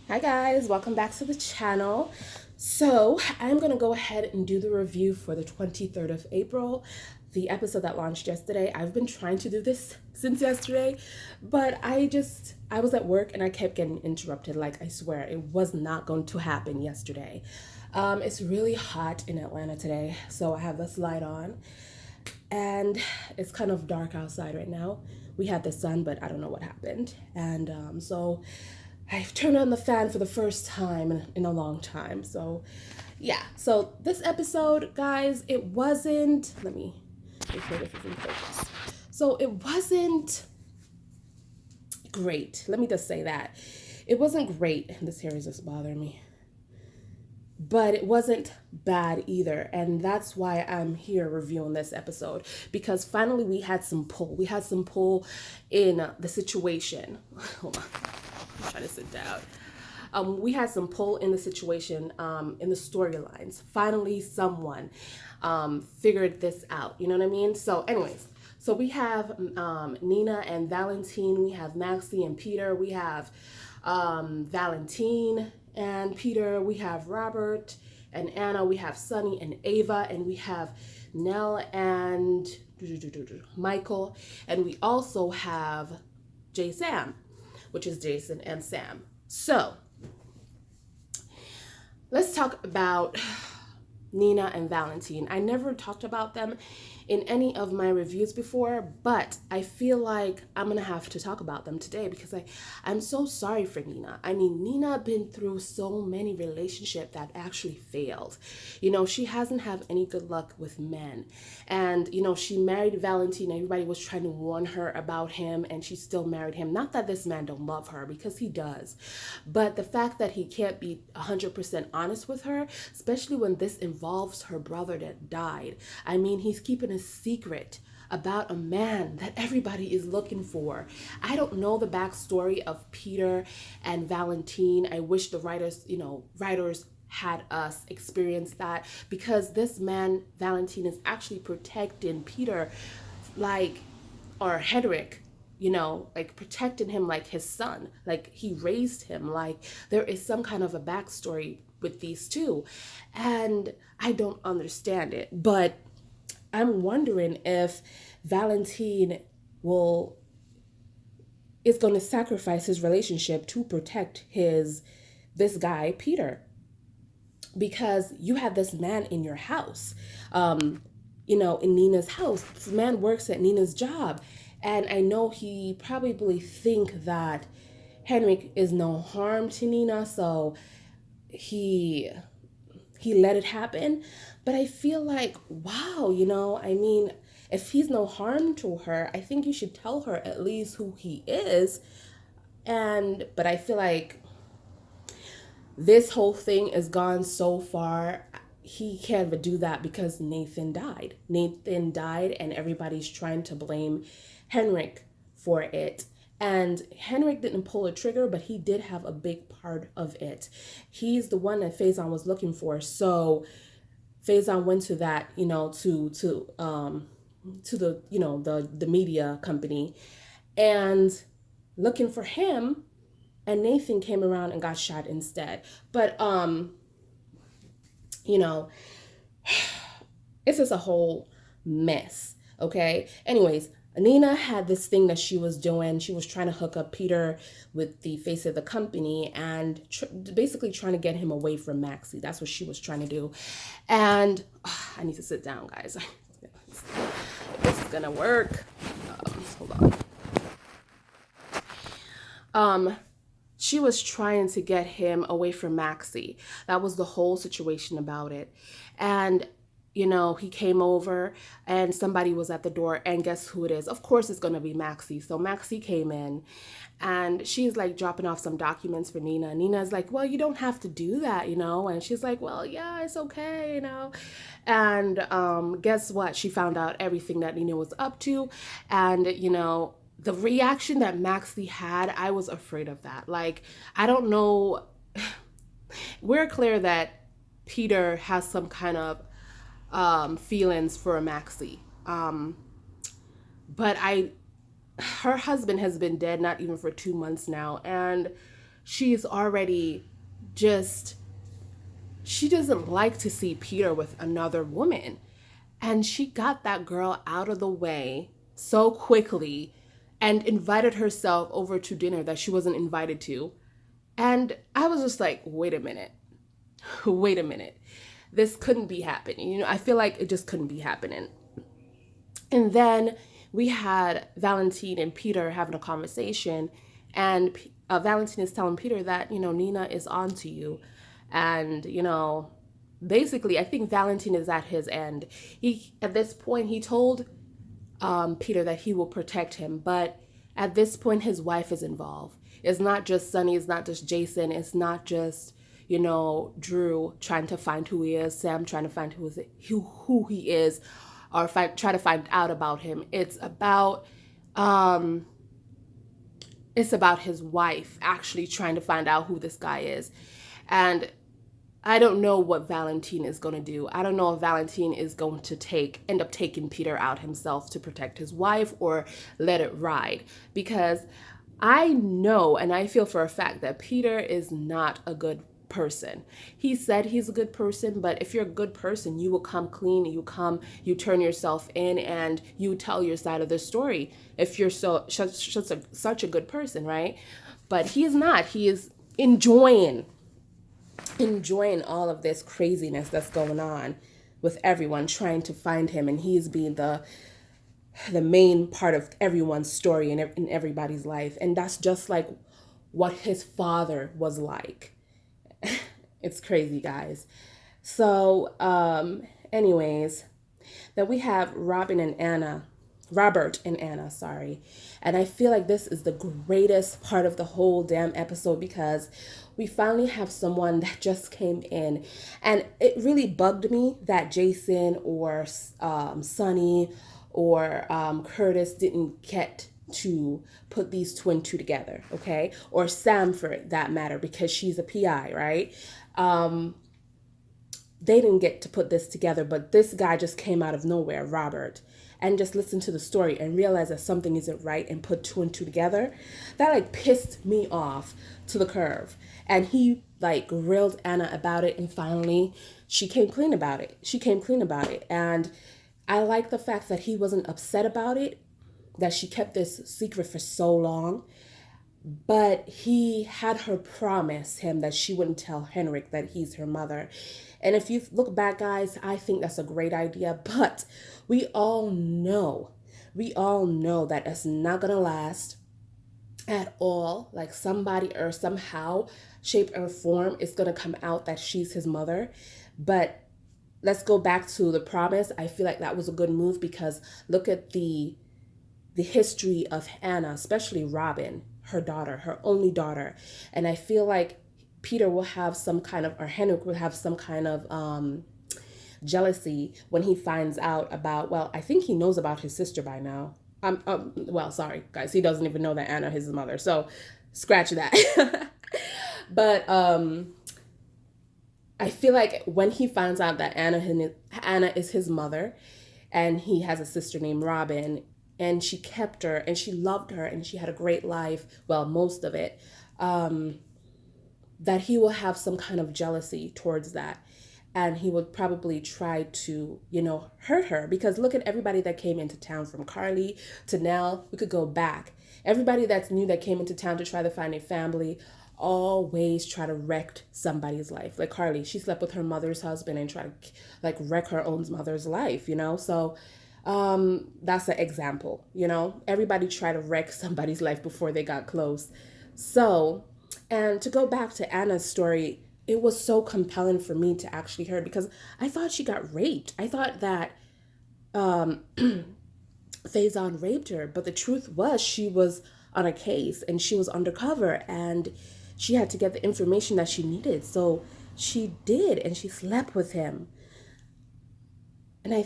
Hi guys, welcome back to the channel. So I'm gonna go ahead and do the review for the 23rd of April, the episode that launched yesterday. I've been trying to do this since yesterday, but I was at work and I kept getting interrupted. Like I swear, it was not going to happen yesterday. It's really hot in Atlanta today, so I have this light on and it's kind of dark outside right now. We had the sun, but I don't know what happened. And so I've turned on the fan for the first time in a long time. So, yeah. So, this episode, guys, it wasn't. Let me make sure this is in focus. So, it wasn't great. Let me just say that. It wasn't great. This hair is just bothering me, but it wasn't bad either. And that's why I'm here reviewing this episode, because finally we had some pull. We had some pull in the situation. Hold on. I'm trying to sit down. We had some pull in the situation, in the storylines. Finally, someone figured this out. You know what I mean? So, anyways, so we have Nina and Valentin. We have Maxie and Peter. We have Valentin and Peter. We have Robert and Anna. We have Sonny and Ava. And we have Nell and Michael. And we also have J. Sam, which is Jason and Sam. So, let's talk about Nina and Valentin. I never talked about them in any of my reviews before, but I feel like I'm gonna have to talk about them today because I'm so sorry for Nina. I mean, Nina been through so many relationships that actually failed. You know, she hasn't had any good luck with men. And, you know, she married Valentin. Everybody was trying to warn her about him, and she still married him. Not that this man don't love her, because he does. But the fact that he can't be 100% honest with her, especially when this involves her brother that died. I mean, he's keeping a secret about a man that everybody is looking for. I don't know the backstory of Peter and Valentin. I wish the writers had us experience that, because this man, Valentin, is actually protecting Peter like, or Henrik, like protecting him like his son, like he raised him. Like there is some kind of a backstory with these two, and I don't understand it. But I'm wondering if Valentin will is going to sacrifice his relationship to protect this guy Peter, because you have this man in your house, in Nina's house. This man works at Nina's job, and I know he probably think that Henrik is no harm to Nina, so he let it happen. But I feel like, wow, I mean, if he's no harm to her, I think you should tell her at least who he is. But I feel like this whole thing has gone so far. He can't do that because Nathan died. Nathan died, and everybody's trying to blame Henrik for it. And Henrik didn't pull a trigger, but he did have a big part of it. He's the one that Faison was looking for. So Faison went to that, to the, the media company, and looking for him, and Nathan came around and got shot instead. But you know, it's just a whole mess. Okay. Anyways, Nina had this thing that she was doing. She was trying to hook up Peter with the face of the company and basically trying to get him away from Maxie. That's what she was trying to do. And I need to sit down, guys. This is gonna work. Hold on. She was trying to get him away from Maxie. That was the whole situation about it. And he came over and somebody was at the door, and guess who it is? Of course it's going to be Maxie. So Maxie came in and she's like dropping off some documents for Nina. Nina's like, well, you don't have to do that, and she's like, well, yeah, it's okay, And guess what? She found out everything that Nina was up to. And, the reaction that Maxie had, I was afraid of that. Like, I don't know. We're clear that Peter has some kind of feelings for Maxie. But her husband has been dead not even for 2 months now. And, she's already just, she doesn't like to see Peter with another woman. And she got that girl out of the way so quickly and invited herself over to dinner that she wasn't invited to. And I was just like, wait a minute. Wait a minute. This couldn't be happening. I feel like it just couldn't be happening. And then we had Valentine and Peter having a conversation, and Valentine is telling Peter that, Nina is on to you. And, basically, I think Valentine is at his end. At this point, he told Peter that he will protect him, but at this point, his wife is involved. It's not just Sonny, it's not just Jason, it's not just, Drew trying to find who he is, Sam trying to find who he is, or try to find out about him. It's about his wife actually trying to find out who this guy is. And I don't know what Valentine is going to do. I don't know if Valentine is going to end up taking Peter out himself to protect his wife or let it ride. Because I know and I feel for a fact that Peter is not a good person. He said he's a good person, but if you're a good person, you will come clean, you turn yourself in, and you tell your side of the story if you're such a good person, right? But he is not. He is enjoying all of this craziness that's going on with everyone trying to find him, and he's being the main part of everyone's story and in everybody's life. And that's just like what his father was like. It's crazy, guys. So anyways, then we have Robert and Anna, sorry. And I feel like this is the greatest part of the whole damn episode, because we finally have someone that just came in. And it really bugged me that Jason or Sonny or Curtis didn't get to put these two together, okay? Or Sam, for that matter, because she's a PI, right? They didn't get to put this together, but this guy just came out of nowhere, Robert, and just listened to the story and realized that something isn't right and put two and two together. That like pissed me off to the curve. And he like grilled Anna about it, and finally she came clean about it. And I like the fact that he wasn't upset about it, that she kept this secret for so long. But he had her promise him that she wouldn't tell Henrik that he's her mother. And if you look back, guys, I think that's a great idea. But we all know that it's not going to last at all. Like somebody or somehow, shape or form, it's going to come out that she's his mother. But let's go back to the promise. I feel like that was a good move, because look at the history of Anna, especially Robin, her daughter, her only daughter. And I feel like Peter will have some kind of, or Henrik will have some kind of jealousy when he finds out about, well, I think he knows about his sister by now. Well, sorry, guys, he doesn't even know that Anna is his mother. So scratch that. But I feel like when he finds out that Anna is his mother, and he has a sister named Robin, and she kept her and she loved her and she had a great life, well, most of it, that he will have some kind of jealousy towards that. And he would probably try to, hurt her, because look at everybody that came into town, from Carly to Nell. We could go back. Everybody that's new that came into town to try to find a family always try to wreck somebody's life. Like Carly, she slept with her mother's husband and tried to like wreck her own mother's life, So that's an example, everybody tried to wreck somebody's life before they got close. So, and to go back to Anna's story, it was so compelling for me to actually hear, because I thought she got raped. I thought that Faison raped her, but the truth was she was on a case and she was undercover and she had to get the information that she needed. So she did, and she slept with him. And I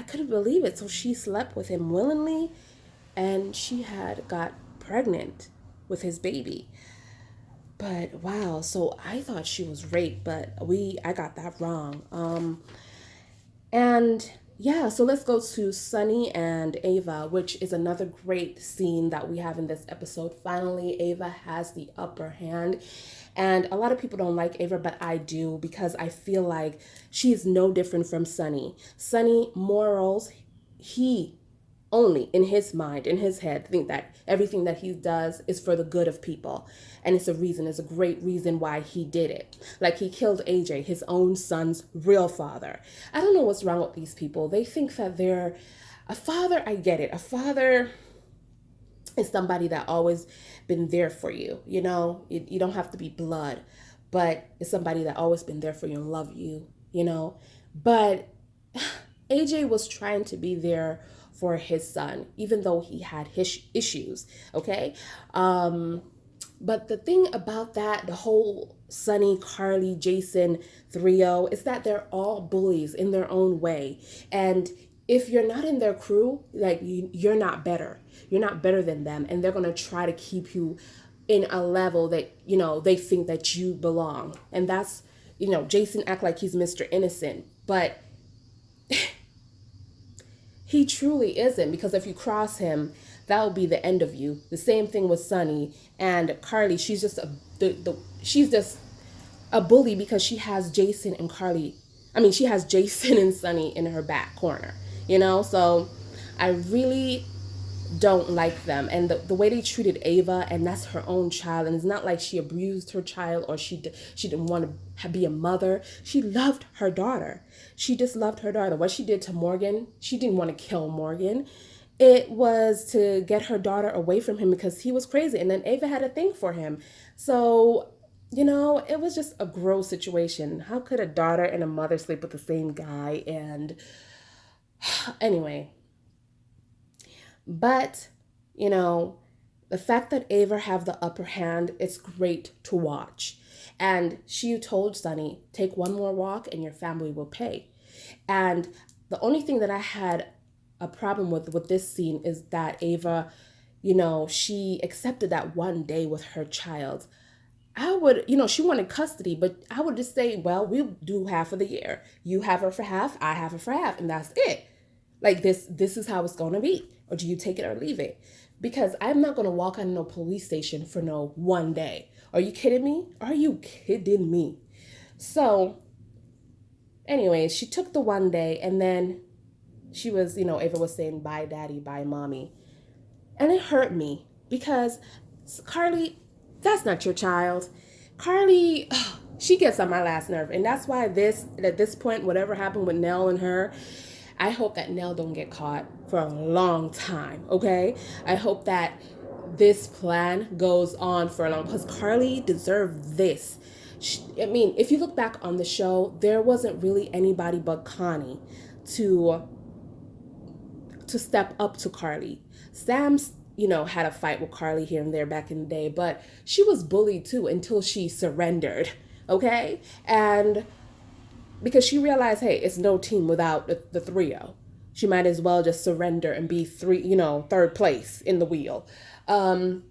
couldn't believe it. So she slept with him willingly, and she had got pregnant with his baby. But wow, so I thought she was raped, but I got that wrong. And Yeah, so let's go to Sonny and Ava, which is another great scene that we have in this episode. Finally, Ava has the upper hand. And a lot of people don't like Ava, but I do because I feel like she is no different from Sonny. Sonny, morals, he only in his mind, in his head, think that everything that he does is for the good of people. And it's a great reason why he did it. Like he killed AJ, his own son's real father. I don't know what's wrong with these people. They think that they're a father. I get it. A father is somebody that always been there for you. You don't have to be blood, but it's somebody that always been there for you and love you. But AJ was trying to be there for his son, even though he had his issues. Okay. But the thing about that, the whole Sonny, Carly, Jason trio, is that they're all bullies in their own way. And if you're not in their crew, like you're not better. You're not better than them. And they're going to try to keep you in a level that, they think that you belong. And that's, Jason act like he's Mr. Innocent, but he truly isn't, because if you cross him, that will be the end of you. The same thing with Sonny and Carly. She's just she's just a bully because she has Jason and Carly. I mean, she has Jason and Sonny in her back corner. So I really don't like them, and the way they treated Ava, and that's her own child, and it's not like she abused her child or she didn't want to be a mother. She loved her daughter. She just loved her daughter. What she did to Morgan, she didn't want to kill Morgan. It was to get her daughter away from him because he was crazy, and then Ava had a thing for him. So it was just a gross situation. How could a daughter and a mother sleep with the same guy? And anyway, but, the fact that Ava have the upper hand, it's great to watch. And she told Sonny, take one more walk and your family will pay. And the only thing that I had a problem with this scene is that Ava, she accepted that one day with her child. I would, she wanted custody, but I would just say, well, we'll do half of the year. You have her for half, I have her for half, and that's it. Like this is how it's going to be. Or do you take it or leave it? Because I'm not going to walk on no police station for no one day. Are you kidding me? Are you kidding me? So anyways, she took the one day, and then she was, Ava was saying, bye daddy, bye mommy. And it hurt me because Carly, that's not your child. Carly, she gets on my last nerve. And that's why at this point, whatever happened with Nell and her, I hope that Nell don't get caught for a long time, okay? I hope that this plan goes on for a long, because Carly deserved this. If you look back on the show, there wasn't really anybody but Connie to step up to Carly. Sam's, had a fight with Carly here and there back in the day, but she was bullied too until she surrendered, okay? And because she realized, hey, it's no team without the trio. She might as well just surrender and be third place in the wheel. But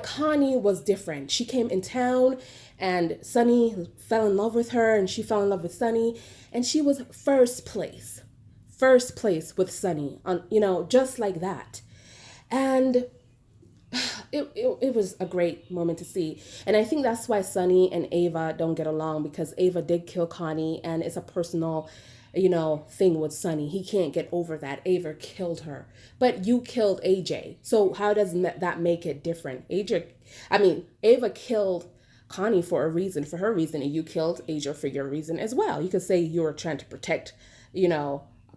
Connie was different. She came in town and Sonny fell in love with her and she fell in love with Sonny, and she was first place with Sonny on, just like that. And it was a great moment to see. And I think that's why Sonny and Ava don't get along, because Ava did kill Connie and it's a personal, thing with Sonny. He can't get over that. Ava killed her. But you killed AJ. So how does that make it different? Ava killed Connie for a reason, for her reason, and you killed AJ for your reason as well. You could say you were trying to protect,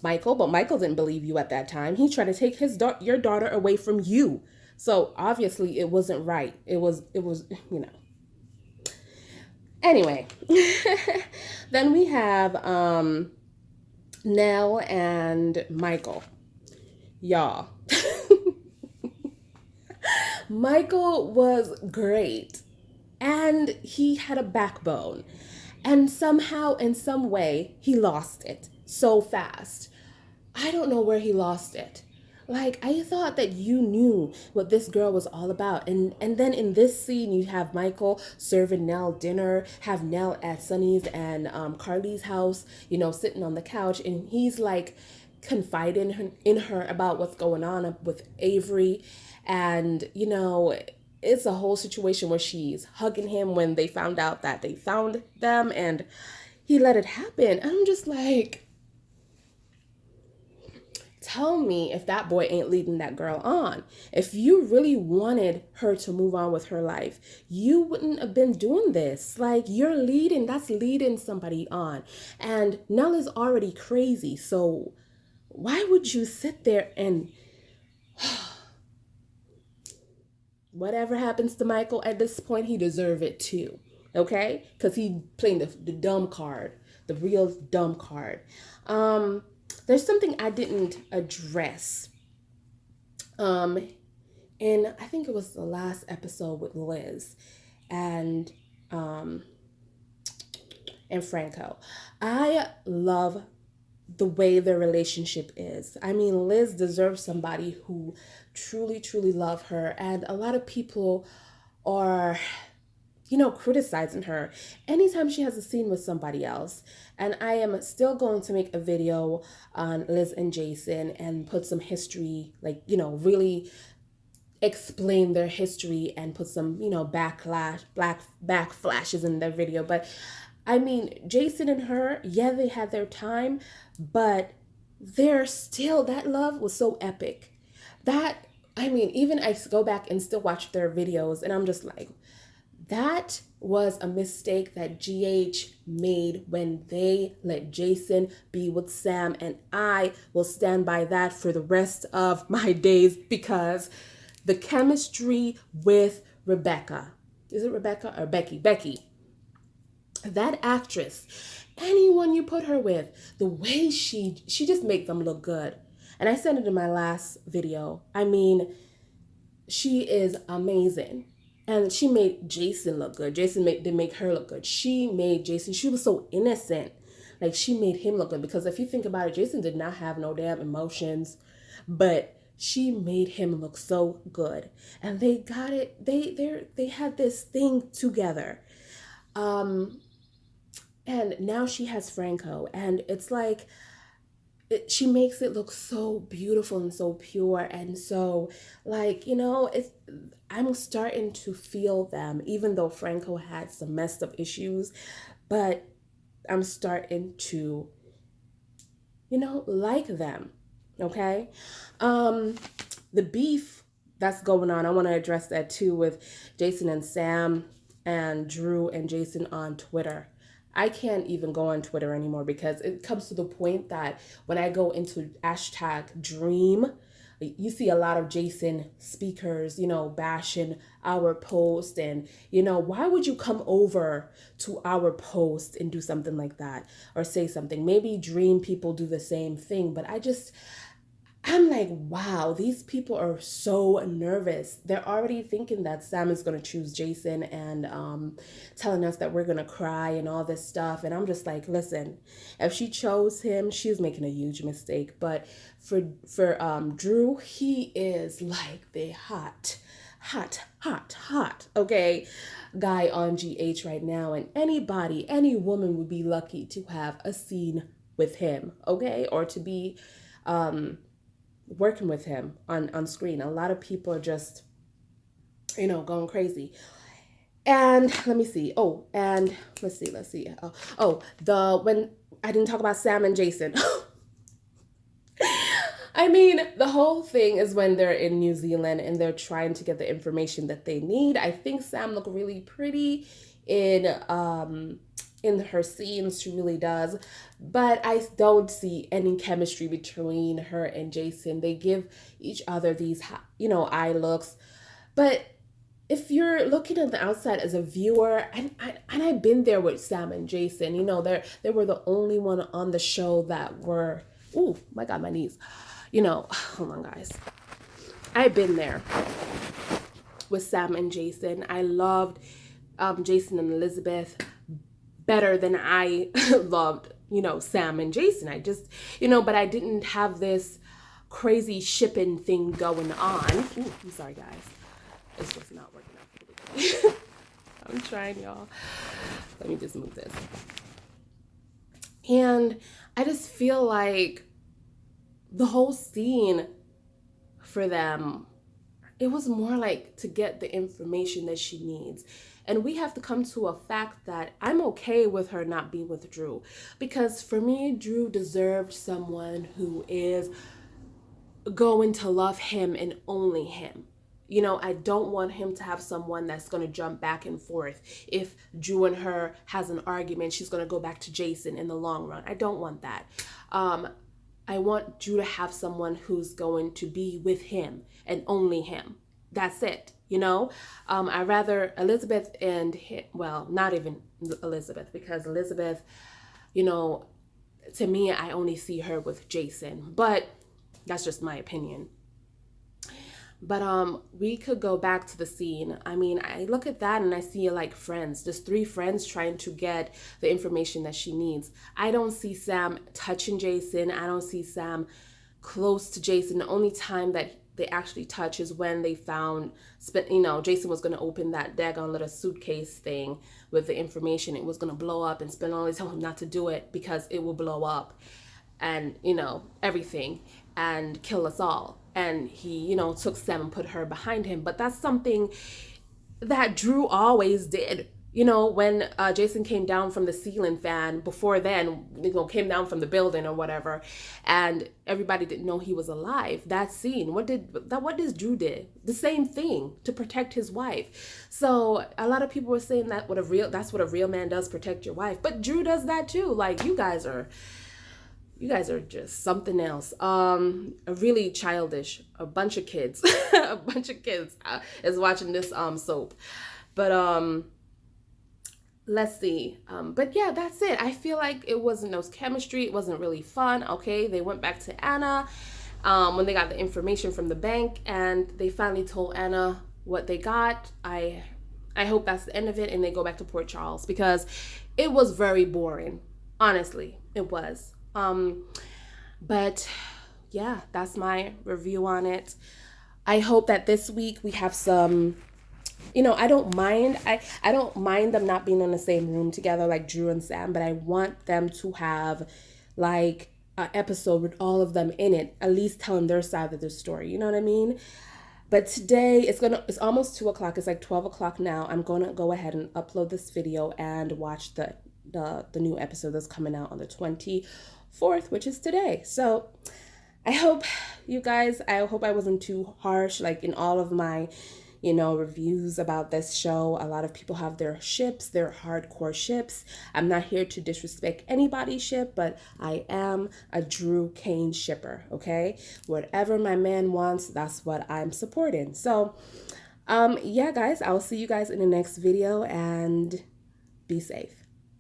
Michael, but Michael didn't believe you at that time. He tried to take your daughter away from you. So obviously it wasn't right. It was. Anyway, then we have Nell and Michael. Y'all. Michael was great. And he had a backbone. And somehow, in some way, he lost it so fast. I don't know where he lost it. Like, I thought that you knew what this girl was all about. And then in this scene, you have Michael serving Nell dinner, have Nell at Sonny's and Carly's house, sitting on the couch, and he's like confiding in her about what's going on with Avery. And, it's a whole situation where she's hugging him when they found out that they found them, and he let it happen. I'm just like, tell me if that boy ain't leading that girl on. If you really wanted her to move on with her life, you wouldn't have been doing this. Like, that's leading somebody on. And Nell is already crazy. So why would you sit there and whatever happens to Michael at this point, he deserve it too. Okay? Because he playing the dumb card, the real dumb card. There's something I didn't address. And I think it was the last episode with Liz and Franco. I love the way their relationship is. I mean, Liz deserves somebody who truly, truly love her. And a lot of people are criticizing her anytime she has a scene with somebody else. And I am still going to make a video on Liz and Jason and put some history, really explain their history and put some, back flashes in their video. But I mean, Jason and her, yeah, they had their time, but that love was so epic. Even I go back and still watch their videos, and I'm just like, that was a mistake that GH made when they let Jason be with Sam, and I will stand by that for the rest of my days, because the chemistry with Rebecca, is it Rebecca or Becky? Becky. That actress, anyone you put her with, the way she just makes them look good. And I said it in my last video. I mean, she is amazing. And she made Jason look good. Jason didn't make her look good. She made Jason, she was so innocent. Like, she made him look good. Because if you think about it, Jason did not have no damn emotions. But she made him look so good. And they got it. They had this thing together. And now she has Franco. And it's like, she makes it look so beautiful and so pure and so I'm starting to feel them, even though Franco had some messed up issues, but I'm starting to like them. Okay. The beef that's going on, I want to address that too, with Jason and Sam and Drew and Jason on Twitter. I can't even go on Twitter anymore, because it comes to the point that when I go into #dream, you see a lot of Jason speakers, bashing our post. And, why would you come over to our post and do something like that or say something? Maybe Dream people do the same thing, but I'm like, wow, these people are so nervous. They're already thinking that Sam is going to choose Jason and telling us that we're going to cry and all this stuff. And I'm just like, listen, if she chose him, she's making a huge mistake. But for Drew, he is like the hot, okay, guy on GH right now. And any woman would be lucky to have a scene with him, okay, or to be working with him on screen. A lot of people are just, going crazy. And let me see. When I didn't talk about Sam and Jason. I mean, the whole thing is when they're in New Zealand and they're trying to get the information that they need. I think Sam looked really pretty in her scenes. She really does. But I don't see any chemistry between her and Jason. They give each other these, eye looks. But if you're looking at the outside as a viewer, and I've been there with Sam and Jason, they were the only one on the show that were, oh my God, my knees. Hold on, guys. I've been there with Sam and Jason. I loved Jason and Elizabeth better than I loved, Sam and Jason. I just, but I didn't have this crazy shipping thing going on. Ooh, I'm sorry, guys. It's just not working out for me. I'm trying, y'all. Let me just move this. And I just feel like the whole scene for them, it was more like to get the information that she needs. And we have to come to a fact that I'm okay with her not being with Drew. Because for me, Drew deserved someone who is going to love him and only him. You know, I don't want him to have someone that's going to jump back and forth. If Drew and her has an argument, she's going to go back to Jason in the long run. I don't want that. I want Drew to have someone who's going to be with him and only him. That's it. You know, I rather Elizabeth and, well, not even Elizabeth, because Elizabeth, you know, to me, I only see her with Jason, but that's just my opinion. But we could go back to the scene. I mean, I look at that and I see like friends, just 3 friends trying to get the information that she needs. I don't see Sam touching Jason. I don't see Sam close to Jason. The only time that they actually touch is when they found, you know, Jason was going to open that daggone little suitcase thing with the information. It was going to blow up, and Spin always told him not to do it because it will blow up and, you know, everything and kill us all. And he, you know, took Sam and put her behind him. But that's something that Drew always did. You know, when Jason came down from the ceiling fan, before then, you know, came down from the building or whatever, and everybody didn't know he was alive. That scene, what does Drew did? The same thing to protect his wife. So a lot of people were saying that's what a real man does, protect your wife. But Drew does that too. Like, you guys are just something else. Really childish. A bunch of kids, is watching this soap. But let's see. But yeah, that's it. I feel like it wasn't no chemistry. It wasn't really fun. Okay, they went back to Anna when they got the information from the bank, and they finally told Anna what they got. I hope that's the end of it, and they go back to Port Charles, because it was very boring. Honestly, it was. But yeah, that's my review on it. I hope that this week we have some, you know, I don't mind them not being in the same room together like Drew and Sam, but I want them to have like an episode with all of them in it, at least telling their side of the story. You know what I mean? But today it's almost 2:00. It's like 12 o'clock now. I'm going to go ahead and upload this video and watch the new episode that's coming out on the 24th, which is today. So I hope I wasn't too harsh, like in all of my, you know, reviews about this show. A lot of people have their ships, their hardcore ships. I'm not here to disrespect anybody's ship, but I am a Drew Kane shipper, okay? Whatever my man wants, that's what I'm supporting. So, yeah, guys, I'll see you guys in the next video, and be safe.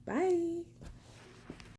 Bye.